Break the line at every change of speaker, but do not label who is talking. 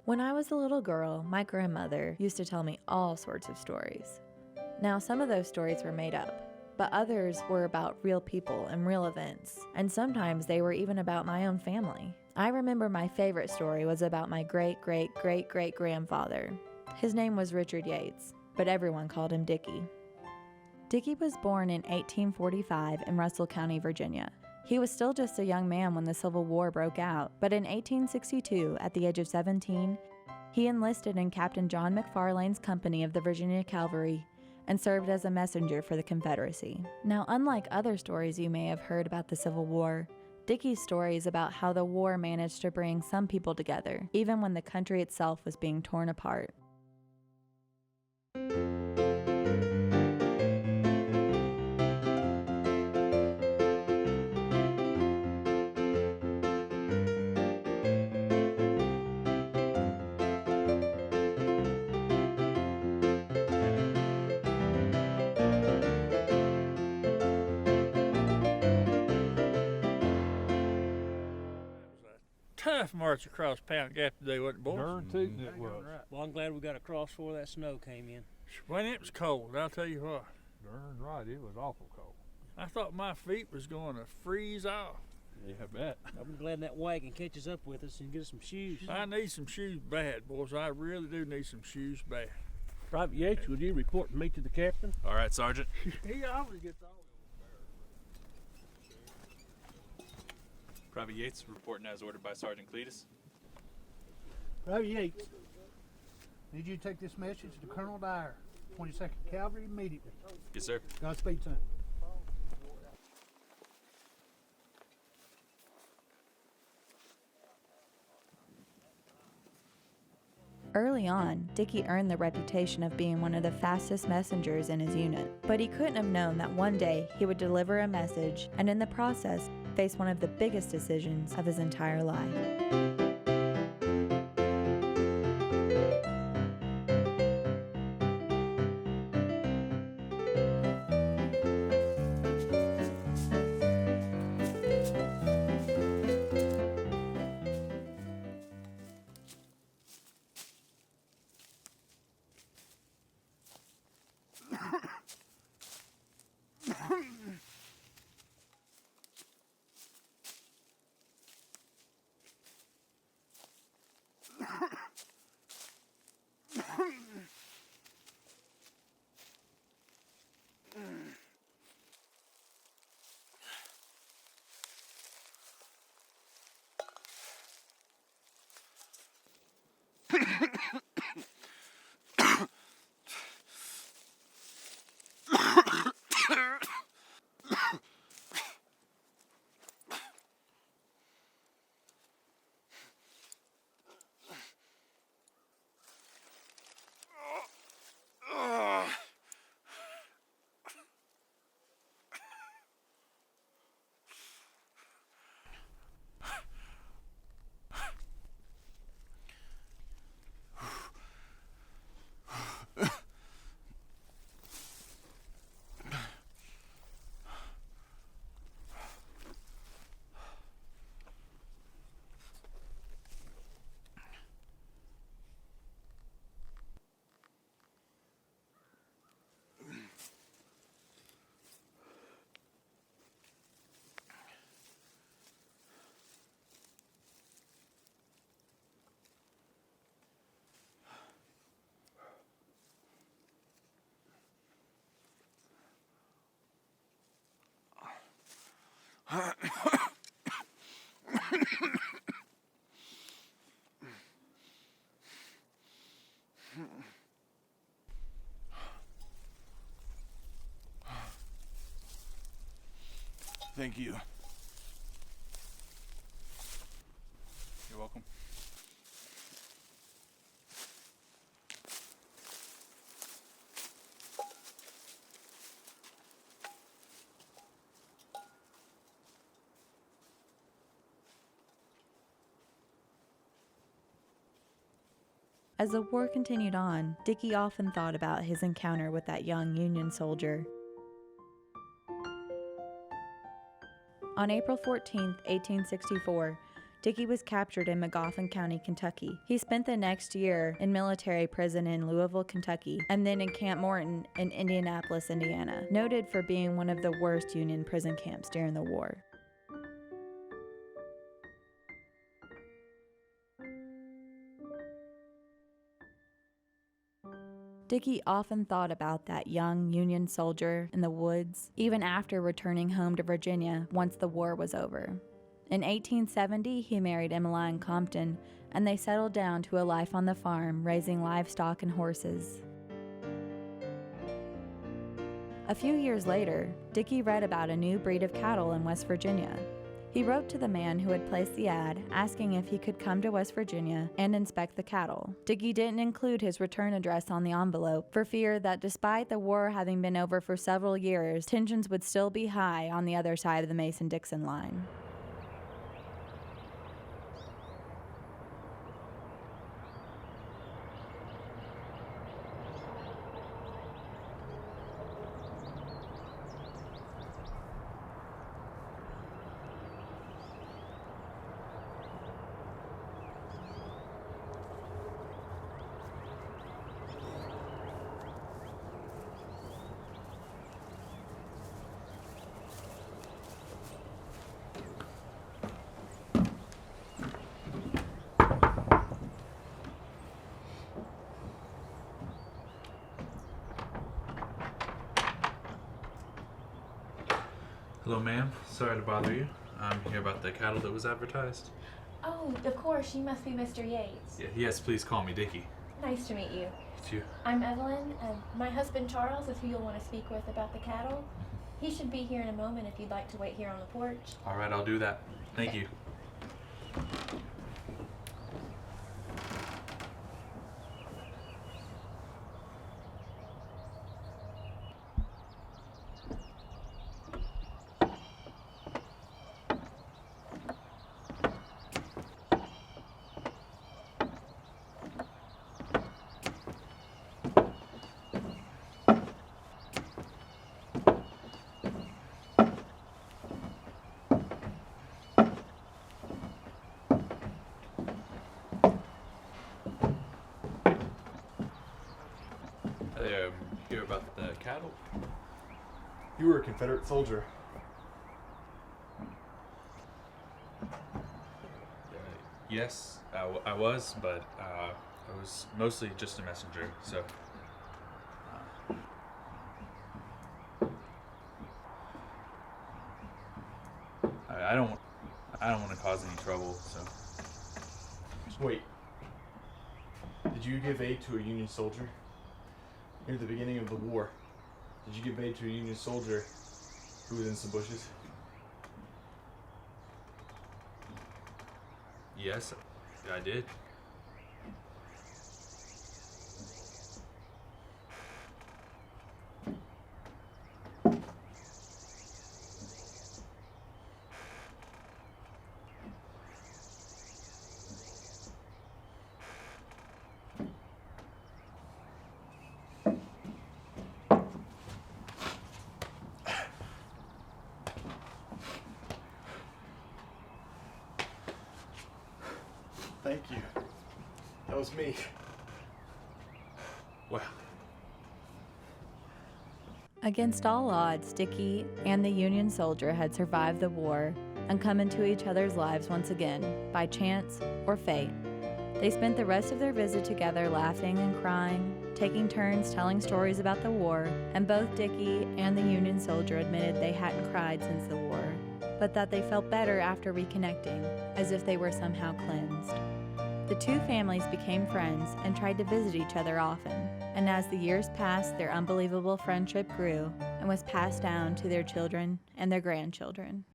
When I was a little girl, my grandmother used to tell me all sorts of stories. Now, some of those stories were made up, but others were about real people and real events, and sometimes they were even about my own family. I remember my favorite story was about my great-great-great-great-grandfather. His name was Richard Yates, but everyone called him Dickie. Dickie was born in 1845 in Russell County, Virginia. He was still just a young man when the Civil War broke out, but in 1862, at the age of 17, he enlisted in Captain John McFarlane's company of the Virginia Cavalry and served as a messenger for the Confederacy. Now, unlike other stories you may have heard about the Civil War, Dickie's story is about how the war managed to bring some people together, even when the country itself was being torn apart.
Tough march across Pound Gap today, wasn't it, boys?
Darn tootin' it was.
Right. Well, I'm glad we got across before that snow came in.
When it was cold, I'll tell you what.
Darn right, it was awful cold.
I thought my feet was going to freeze off.
Yeah, I bet.
I'm glad that wagon catches up with us and get us some shoes.
I need some shoes bad, boys. I really do need some shoes bad.
Private Yates, would you report me to the captain?
All right, Sergeant.
He always gets all.
Private Yates reporting as ordered by Sergeant Cletus.
Private Yates, need you to take this message to Colonel Dyer, 22nd Cavalry, immediately.
Yes, sir.
Godspeed, son.
Early on, Dickie earned the reputation of being one of the fastest messengers in his unit, but he couldn't have known that one day he would deliver a message and in the process face one of the biggest decisions of his entire life.
Thank you. You're welcome.
As the war continued on, Dickie often thought about his encounter with that young Union soldier. On April 14, 1864, Dickie was captured in McGoffin County, Kentucky. He spent the next year in military prison in Louisville, Kentucky, and then in Camp Morton in Indianapolis, Indiana, noted for being one of the worst Union prison camps during the war. Dickie often thought about that young Union soldier in the woods, even after returning home to Virginia once the war was over. In 1870, he married Emmeline Compton, and they settled down to a life on the farm, raising livestock and horses. A few years later, Dickie read about a new breed of cattle in West Virginia. He wrote to the man who had placed the ad, asking if he could come to West Virginia and inspect the cattle. Dickie didn't include his return address on the envelope for fear that despite the war having been over for several years, tensions would still be high on the other side of the Mason-Dixon Line.
Hello, ma'am. Sorry to bother you. I'm here about the cattle that was advertised.
Oh, of course. You must be Mr. Yates.
Yes, please call me Dickie.
Nice to meet you.
It's you.
I'm Evelyn. My husband Charles is who you'll want to speak with about the cattle. He should be here in a moment if you'd like to wait here on the porch.
All right, I'll do that. Thank you. Hear about the cattle?
You were a Confederate soldier.
Yes, I was, but I was mostly just a messenger, so... I don't want to cause any trouble, so...
Wait. Did you give aid to a Union soldier? Near the beginning of the war, did you give aid to a Union soldier who was in some bushes?
Yes, I did.
Thank you. That was me.
Wow.
Against all odds, Dickie and the Union soldier had survived the war and come into each other's lives once again, by chance or fate. They spent the rest of their visit together laughing and crying, taking turns telling stories about the war, and both Dickie and the Union soldier admitted they hadn't cried since the war, but that they felt better after reconnecting, as if they were somehow cleansed. The two families became friends and tried to visit each other often, and as the years passed, their unbelievable friendship grew and was passed down to their children and their grandchildren.